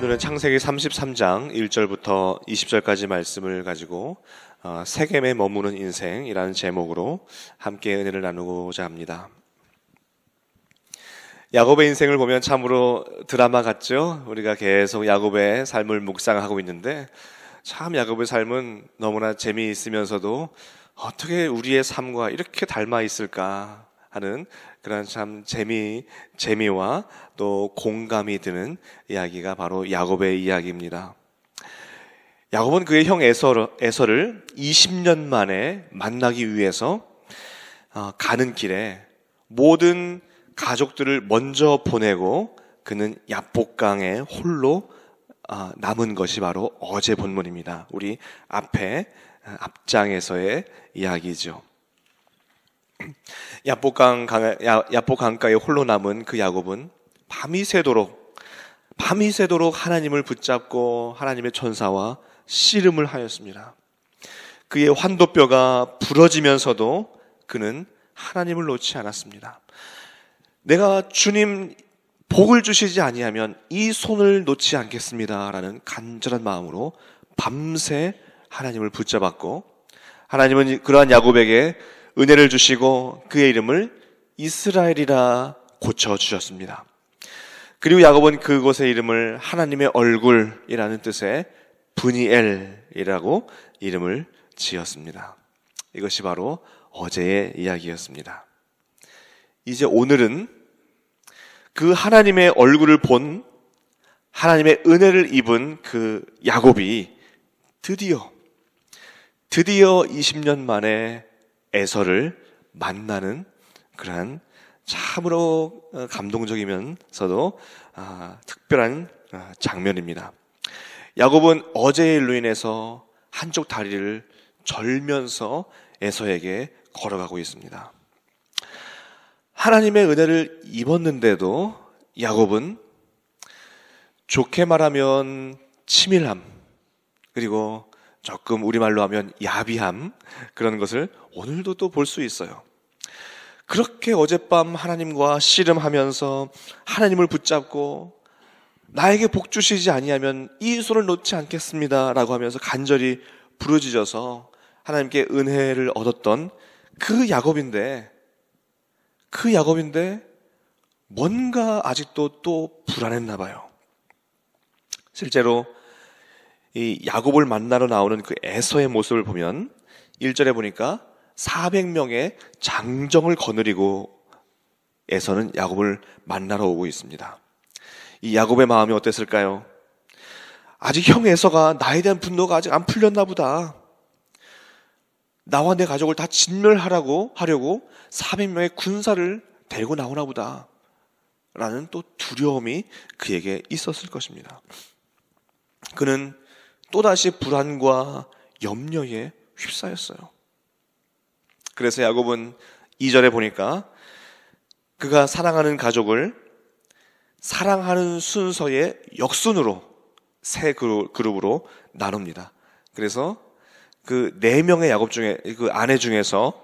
오늘은 창세기 33장 1절부터 20절까지 말씀을 가지고 세겜에 머무는 인생이라는 제목으로 함께 은혜를 나누고자 합니다. 야곱의 인생을 보면 참으로 드라마 같죠? 우리가 계속 야곱의 삶을 묵상하고 있는데 참 야곱의 삶은 너무나 재미있으면서도 어떻게 우리의 삶과 이렇게 닮아 있을까 하는 그런 참 재미와 또 공감이 드는 이야기가 바로 야곱의 이야기입니다. 야곱은 그의 형 에서를 20년 만에 만나기 위해서 가는 길에 모든 가족들을 먼저 보내고 그는 야복강에 홀로 남은 것이 바로 어제 본문입니다. 우리 앞장에서의 이야기죠. 야복 강가에 홀로 남은 그 야곱은 밤이 새도록 하나님을 붙잡고 하나님의 천사와 씨름을 하였습니다. 그의 환도뼈가 부러지면서도 그는 하나님을 놓지 않았습니다. 내가 주님 복을 주시지 아니하면 이 손을 놓지 않겠습니다라는 간절한 마음으로 밤새 하나님을 붙잡았고, 하나님은 그러한 야곱에게 은혜를 주시고 그의 이름을 이스라엘이라 고쳐주셨습니다. 그리고 야곱은 그곳의 이름을 하나님의 얼굴이라는 뜻의 브니엘이라고 이름을 지었습니다. 이것이 바로 어제의 이야기였습니다. 이제 오늘은 그 하나님의 얼굴을 본, 하나님의 은혜를 입은 그 야곱이 드디어 20년 만에 에서를 만나는 그러한 참으로 감동적이면서도 특별한 장면입니다. 야곱은 어제의 일로 인해서 한쪽 다리를 절면서 에서에게 걸어가고 있습니다. 하나님의 은혜를 입었는데도 야곱은 좋게 말하면 치밀함, 그리고 조금 우리말로 하면 야비함, 그런 것을 오늘도 또 볼 수 있어요. 그렇게 어젯밤 하나님과 씨름하면서 하나님을 붙잡고 나에게 복 주시지 아니하면 이 손을 놓지 않겠습니다 라고 하면서 간절히 부르짖어서 하나님께 은혜를 얻었던 그 야곱인데 뭔가 아직도 또 불안했나 봐요. 실제로 이 야곱을 만나러 나오는 그 에서의 모습을 보면 1절에 보니까 400명의 장정을 거느리고 에서는 야곱을 만나러 오고 있습니다. 이 야곱의 마음이 어땠을까요? 아직 형 에서가 나에 대한 분노가 아직 안 풀렸나 보다. 나와 내 가족을 다 진멸하려고 400명의 군사를 데리고 나오나 보다 라는 또 두려움이 그에게 있었을 것입니다. 그는 또다시 불안과 염려에 휩싸였어요. 그래서 야곱은 2절에 보니까 그가 사랑하는 가족을 사랑하는 순서의 역순으로 세 그룹으로 나눕니다. 그래서 그 4명의 야곱 중에, 그 아내 중에서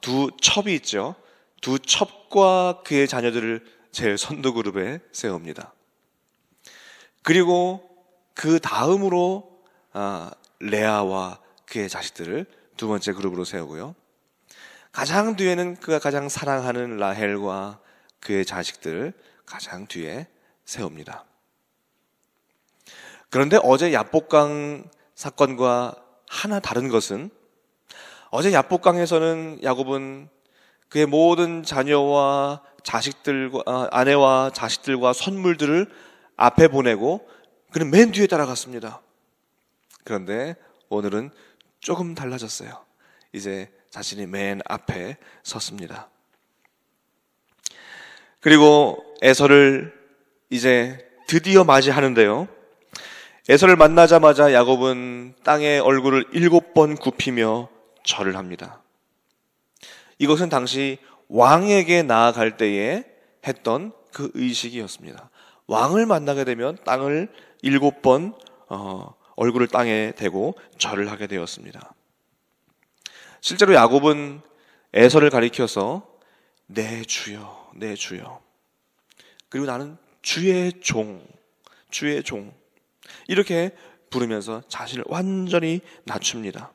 두 첩이 있죠. 두 첩과 그의 자녀들을 제일 선두 그룹에 세웁니다. 그리고 그 다음으로 레아와 그의 자식들을 두 번째 그룹으로 세우고요. 가장 뒤에는 그가 가장 사랑하는 라헬과 그의 자식들을 가장 뒤에 세웁니다. 그런데 어제 야복강 사건과 하나 다른 것은, 어제 야복강에서는 야곱은 그의 모든 자녀와 자식들과 아내와 자식들과 선물들을 앞에 보내고 그는 맨 뒤에 따라갔습니다. 그런데 오늘은 조금 달라졌어요. 이제 자신이 맨 앞에 섰습니다. 그리고 에서를 이제 드디어 맞이하는데요. 에서를 만나자마자 야곱은 땅에 얼굴을 7번 굽히며 절을 합니다. 이것은 당시 왕에게 나아갈 때에 했던 그 의식이었습니다. 왕을 만나게 되면 땅을 7번 얼굴을 땅에 대고 절을 하게 되었습니다. 실제로 야곱은 에서를 가리켜서 내 주여, 내 주여, 그리고 나는 주의 종, 주의 종. 이렇게 부르면서 자신을 완전히 낮춥니다.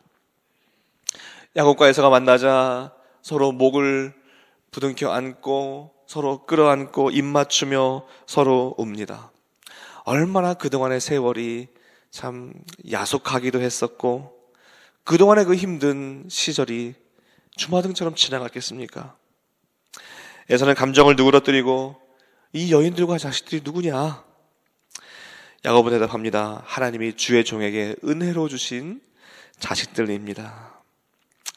야곱과 에서가 만나자 서로 목을 부둥켜 안고 서로 끌어안고 입 맞추며 서로 웁니다. 얼마나 그동안의 세월이 참 야속하기도 했었고 그동안의 그 힘든 시절이 주마등처럼 지나갔겠습니까? 에서는 감정을 누그러뜨리고 이 여인들과 자식들이 누구냐? 야곱은 대답합니다. 하나님이 주의 종에게 은혜로 주신 자식들입니다.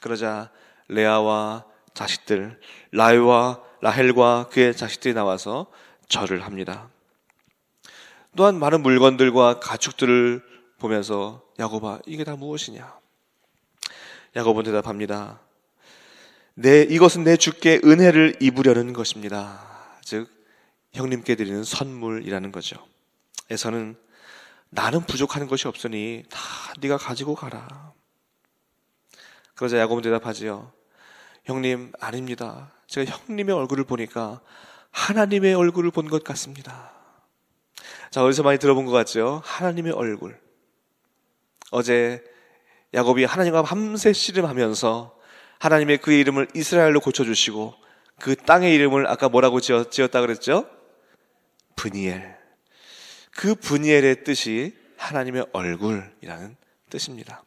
그러자 레아와 자식들, 라헬과 그의 자식들이 나와서 절을 합니다. 또한 많은 물건들과 가축들을 보면서 야곱아, 이게 다 무엇이냐? 야곱은 대답합니다. 이것은 내 주께 은혜를 입으려는 것입니다. 즉 형님께 드리는 선물이라는 거죠. 에서는 나는 부족한 것이 없으니 다 네가 가지고 가라. 그러자 야곱은 대답하지요. 형님, 아닙니다. 제가 형님의 얼굴을 보니까 하나님의 얼굴을 본 것 같습니다. 자, 어디서 많이 들어본 것 같죠? 하나님의 얼굴. 어제 야곱이 하나님과 밤새 씨름하면서 하나님의 그의 이름을 이스라엘로 고쳐주시고 그 땅의 이름을 아까 뭐라고 지었다 그랬죠? 브니엘. 그 브니엘의 뜻이 하나님의 얼굴이라는 뜻입니다.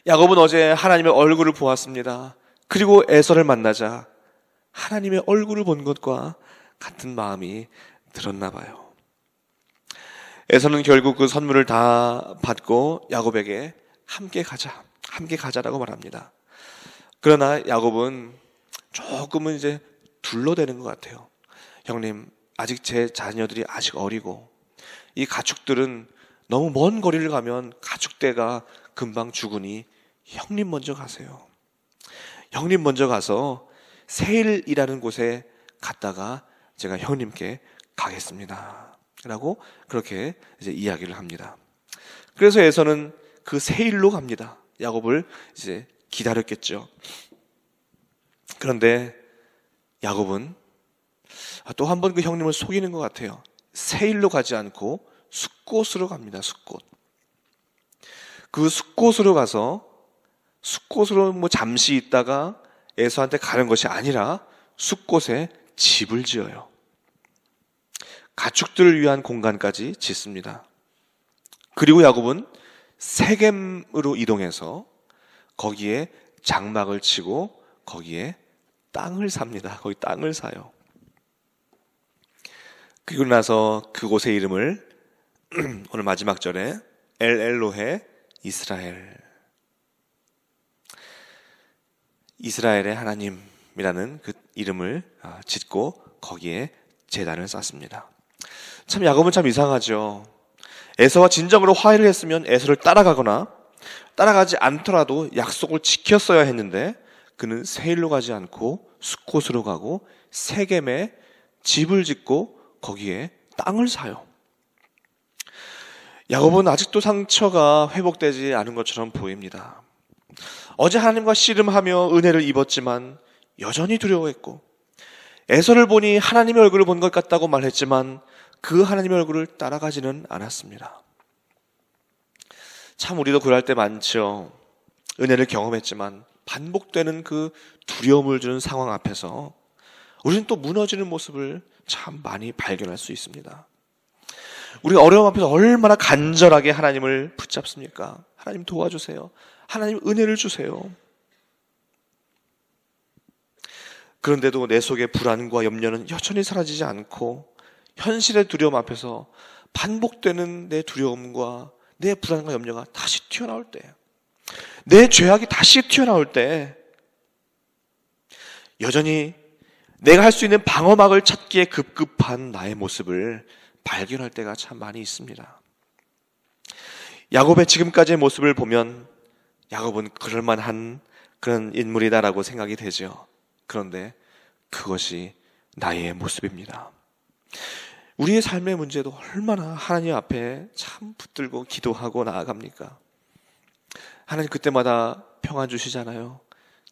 야곱은 어제 하나님의 얼굴을 보았습니다. 그리고 에서를 만나자 하나님의 얼굴을 본 것과 같은 마음이 들었나 봐요. 에서는 결국 그 선물을 다 받고 야곱에게 함께 가자라고 말합니다. 그러나 야곱은 조금은 이제 둘러대는 것 같아요. 형님, 아직 제 자녀들이 아직 어리고 이 가축들은 너무 먼 거리를 가면 가축대가 금방 죽으니 형님 먼저 가세요. 형님 먼저 가서 세일이라는 곳에 갔다가 제가 형님께 가겠습니다. 라고 그렇게 이제 이야기를 합니다. 그래서 에서는 그 세일로 갑니다. 야곱을 이제 기다렸겠죠. 그런데 야곱은 또 한 번 그 형님을 속이는 것 같아요. 세일로 가지 않고 숫곳으로 갑니다. 숫곳. 그 숫곳으로 가서 숫곳으로 뭐 잠시 있다가 에서한테 가는 것이 아니라 숫곳에 집을 지어요. 가축들을 위한 공간까지 짓습니다. 그리고 야곱은 세겜으로 이동해서 거기에 장막을 치고 거기에 땅을 삽니다. 거기 땅을 사요. 그리고 나서 그곳의 이름을 오늘 마지막 절에 엘로헤 이스라엘, 이스라엘의 하나님이라는 그 이름을 짓고 거기에 제단을 쌓습니다. 참 야곱은 참 이상하죠. 에서와 진정으로 화해를 했으면 에서를 따라가거나 따라가지 않더라도 약속을 지켰어야 했는데 그는 세일로 가지 않고 숫곳으로 가고 세겜에 집을 짓고 거기에 땅을 사요. 야곱은 아직도 상처가 회복되지 않은 것처럼 보입니다. 어제 하나님과 씨름하며 은혜를 입었지만 여전히 두려워했고 에서를 보니 하나님의 얼굴을 본 것 같다고 말했지만 그 하나님의 얼굴을 따라가지는 않았습니다. 참 우리도 그럴 때 많죠. 은혜를 경험했지만 반복되는 그 두려움을 주는 상황 앞에서 우리는 또 무너지는 모습을 참 많이 발견할 수 있습니다. 우리가 어려움 앞에서 얼마나 간절하게 하나님을 붙잡습니까? 하나님 도와주세요. 하나님 은혜를 주세요. 그런데도 내 속의 불안과 염려는 여전히 사라지지 않고 현실의 두려움 앞에서 반복되는 내 두려움과 내 불안과 염려가 다시 튀어나올 때, 내 죄악이 다시 튀어나올 때 여전히 내가 할 수 있는 방어막을 찾기에 급급한 나의 모습을 발견할 때가 참 많이 있습니다. 야곱의 지금까지의 모습을 보면 야곱은 그럴만한 그런 인물이다라고 생각이 되죠. 그런데 그것이 나의 모습입니다. 우리의 삶의 문제도 얼마나 하나님 앞에 참 붙들고 기도하고 나아갑니까? 하나님 그때마다 평안 주시잖아요.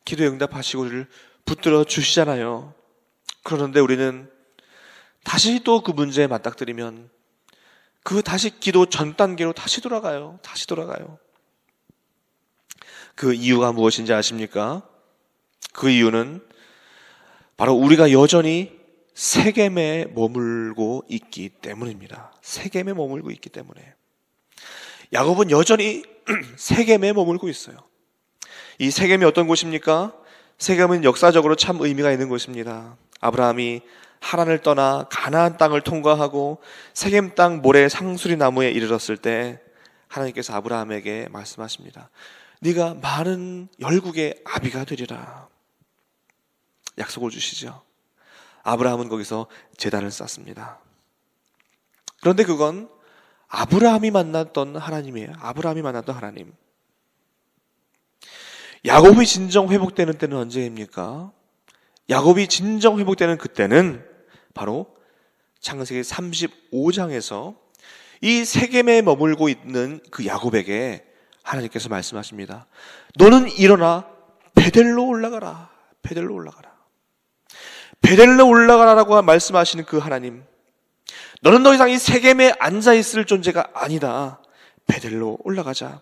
기도 응답하시고 우리를 붙들어 주시잖아요. 그런데 우리는 다시 또 그 문제에 맞닥뜨리면 다시 기도 전 단계로 다시 돌아가요. 다시 돌아가요. 그 이유가 무엇인지 아십니까? 그 이유는 바로 우리가 여전히 세겜에 머물고 있기 때문입니다. 세겜에 머물고 있기 때문에. 야곱은 여전히 세겜에 머물고 있어요. 이 세겜이 어떤 곳입니까? 세겜은 역사적으로 참 의미가 있는 곳입니다. 아브라함이 하란을 떠나 가나안 땅을 통과하고 세겜 땅 모래 상수리 나무에 이르렀을 때 하나님께서 아브라함에게 말씀하십니다. 네가 많은 열국의 아비가 되리라. 약속을 주시죠. 아브라함은 거기서 제단을 쌓습니다. 그런데 그건 아브라함이 만났던 하나님이에요. 아브라함이 만났던 하나님. 야곱이 진정 회복되는 때는 언제입니까? 야곱이 진정 회복되는 그때는 바로 창세기 35장에서 이 세겜에 머물고 있는 그 야곱에게 하나님께서 말씀하십니다. 너는 일어나 베델로 올라가라. 베델로 올라가라. 베델로 올라가라라고 말씀하시는 그 하나님. 너는 더 이상 이 세겜에 앉아있을 존재가 아니다. 베델로 올라가자.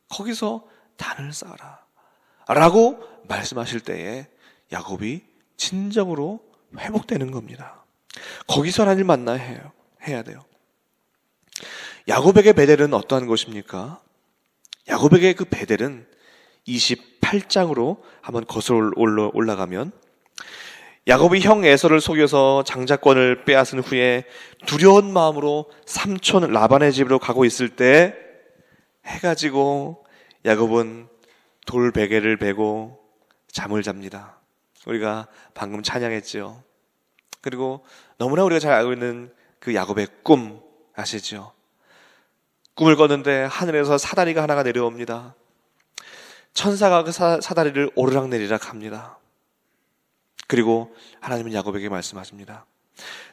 거기서 단을 쌓아라. 라고 말씀하실 때에 야곱이 진정으로 회복되는 겁니다. 거기서 하나님을 만나야 해야 돼요. 야곱에게 베델은 어떠한 것입니까? 야곱에게 그 베델은 28장으로 한번 거슬러 올라가면 야곱이 형 에서를 속여서 장자권을 빼앗은 후에 두려운 마음으로 삼촌 라반의 집으로 가고 있을 때 해가 지고 야곱은 돌베개를 베고 잠을 잡니다. 우리가 방금 찬양했죠. 그리고 너무나 우리가 잘 알고 있는 그 야곱의 꿈 아시죠? 꿈을 꿨는데 하늘에서 사다리가 하나가 내려옵니다. 천사가 그 사다리를 오르락내리락 합니다. 그리고 하나님은 야곱에게 말씀하십니다.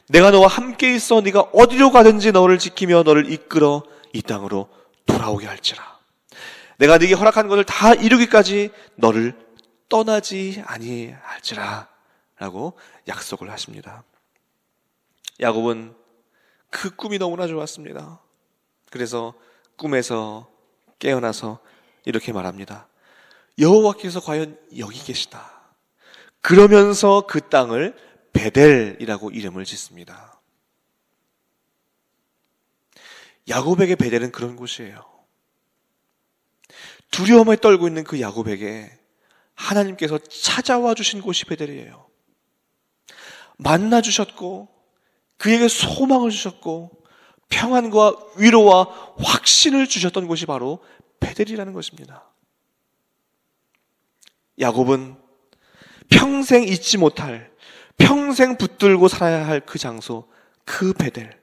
내가 너와 함께 있어 네가 어디로 가든지 너를 지키며 너를 이끌어 이 땅으로 돌아오게 할지라. 내가 네게 허락한 것을 다 이루기까지 너를 떠나지 아니할지라 라고 약속을 하십니다. 야곱은 그 꿈이 너무나 좋았습니다. 그래서 꿈에서 깨어나서 이렇게 말합니다. 여호와께서 과연 여기 계시다. 그러면서 그 땅을 베델이라고 이름을 짓습니다. 야곱에게 베델은 그런 곳이에요. 두려움에 떨고 있는 그 야곱에게 하나님께서 찾아와 주신 곳이 베델이에요. 만나 주셨고 그에게 소망을 주셨고 평안과 위로와 확신을 주셨던 곳이 바로 베델이라는 것입니다. 야곱은 평생 잊지 못할, 평생 붙들고 살아야 할 그 장소, 그 베델.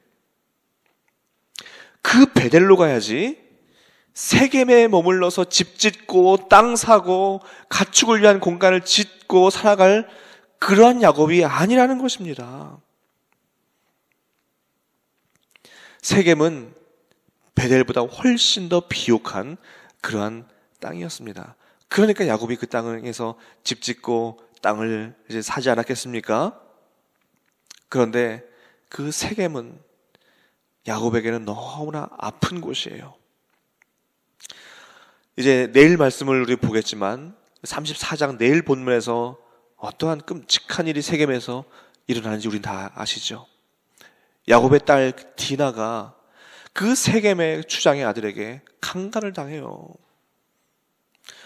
그 베델로 가야지 세겜에 머물러서 집 짓고 땅 사고 가축을 위한 공간을 짓고 살아갈 그러한 야곱이 아니라는 것입니다. 세겜은 베델보다 훨씬 더 비옥한 그러한 땅이었습니다. 그러니까 야곱이 그 땅에서 집 짓고 땅을 이제 사지 않았겠습니까? 그런데 그 세겜은 야곱에게는 너무나 아픈 곳이에요. 이제 내일 말씀을 우리 보겠지만 34장 내일 본문에서 어떠한 끔찍한 일이 세겜에서 일어나는지 우린 다 아시죠? 야곱의 딸 디나가 그 세겜의 추장의 아들에게 강간을 당해요.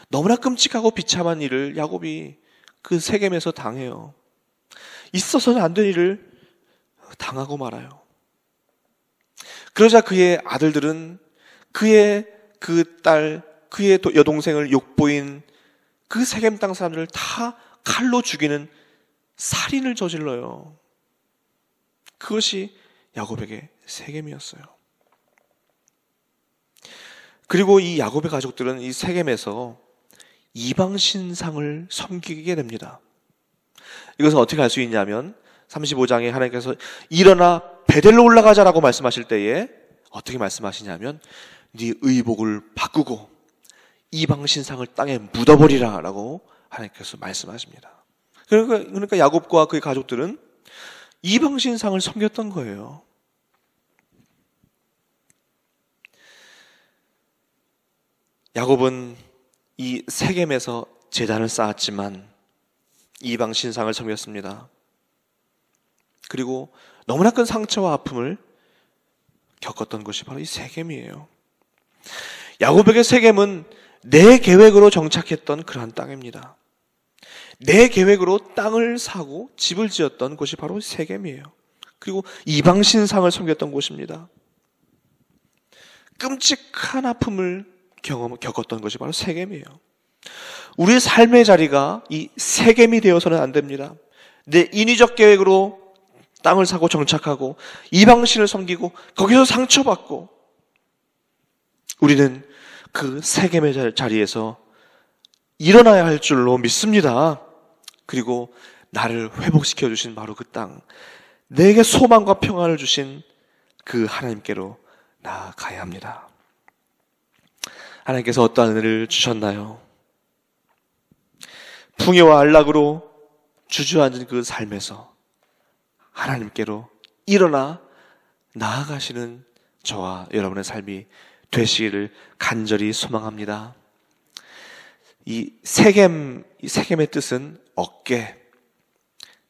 너무나 끔찍하고 비참한 일을 야곱이 그 세겜에서 당해요. 있어서는 안 될 일을 당하고 말아요. 그러자 그의 아들들은 그의 그 딸, 그의 여동생을 욕보인 그 세겜 땅 사람들을 다 칼로 죽이는 살인을 저질러요. 그것이 야곱에게 세겜이었어요. 그리고 이 야곱의 가족들은 이 세겜에서 이방 신상을 섬기게 됩니다. 이것은 어떻게 알 수 있냐면 35장에 하나님께서 일어나 베델로 올라가자라고 말씀하실 때에 어떻게 말씀하시냐면 네 의복을 바꾸고 이방 신상을 땅에 묻어버리라 라고 하나님께서 말씀하십니다. 그러니까 야곱과 그의 가족들은 이방 신상을 섬겼던 거예요. 야곱은 이 세겜에서 제단을 쌓았지만 이방 신상을 섬겼습니다. 그리고 너무나 큰 상처와 아픔을 겪었던 것이 바로 이 세겜이에요. 야곱에게 세겜은 내 계획으로 정착했던 그러한 땅입니다. 내 계획으로 땅을 사고 집을 지었던 곳이 바로 세겜이에요. 그리고 이방 신상을 섬겼던 곳입니다. 끔찍한 아픔을 겪었던 것이 바로 세겜이에요. 우리의 삶의 자리가 이 세겜이 되어서는 안 됩니다. 내 인위적 계획으로 땅을 사고 정착하고 이방신을 섬기고 거기서 상처받고 우리는 그 세겜의 자리에서 일어나야 할 줄로 믿습니다. 그리고 나를 회복시켜 주신 바로 그 땅, 내게 소망과 평안을 주신 그 하나님께로 나아가야 합니다. 하나님께서 어떠한 은혜를 주셨나요? 풍요와 안락으로 주저앉은 그 삶에서 하나님께로 일어나 나아가시는 저와 여러분의 삶이 되시기를 간절히 소망합니다. 이 세겜의 뜻은 어깨,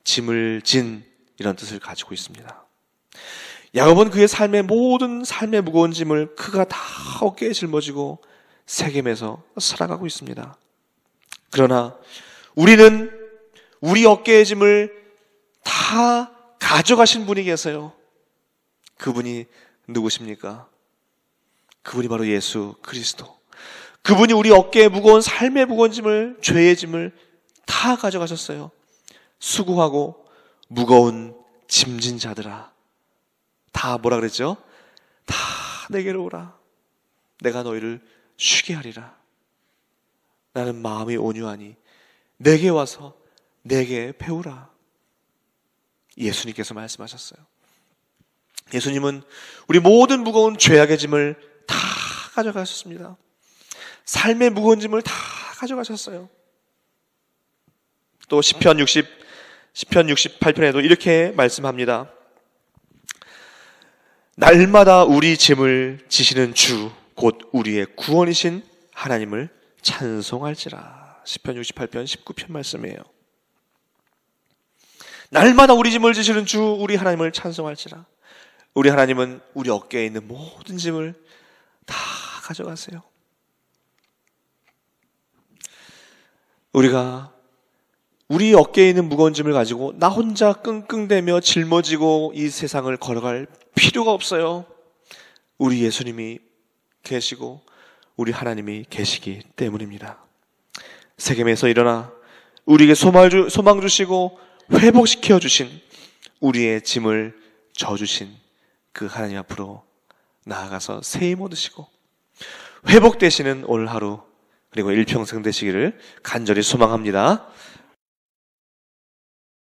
짐을 진 이런 뜻을 가지고 있습니다. 야곱은 그의 모든 삶의 무거운 짐을 그가 다 어깨에 짊어지고 세겜에서 살아가고 있습니다. 그러나 우리는 우리 어깨의 짐을 다 가져가신 분이 계세요. 그분이 누구십니까? 그분이 바로 예수 그리스도. 그분이 우리 어깨에 무거운 삶의 무거운 짐을, 죄의 짐을 다 가져가셨어요. 수고하고 무거운 짐진 자들아, 다 뭐라 그랬죠? 다 내게로 오라. 내가 너희를 쉬게 하리라. 나는 마음이 온유하니 내게 와서 내게 배우라. 예수님께서 말씀하셨어요. 예수님은 우리 모든 무거운 죄악의 짐을 다 가져가셨습니다. 삶의 무거운 짐을 다 가져가셨어요. 또 시편 68편에도 이렇게 말씀합니다. 날마다 우리 짐을 지시는 주, 곧 우리의 구원이신 하나님을 찬송할지라. 시편 68편 19편 말씀이에요. 날마다 우리 짐을 지시는 주, 우리 하나님을 찬송할지라. 우리 하나님은 우리 어깨에 있는 모든 짐을 다 가져가세요. 우리가 우리 어깨에 있는 무거운 짐을 가지고 나 혼자 끙끙대며 짊어지고 이 세상을 걸어갈 필요가 없어요. 우리 예수님이 계시고 우리 하나님이 계시기 때문입니다. 세겜에서 일어나 우리에게 소망 주시고 회복시켜 주신, 우리의 짐을 져주신 그 하나님 앞으로 나아가서 새 힘 얻으시고 회복되시는 오늘 하루, 그리고 일평생 되시기를 간절히 소망합니다.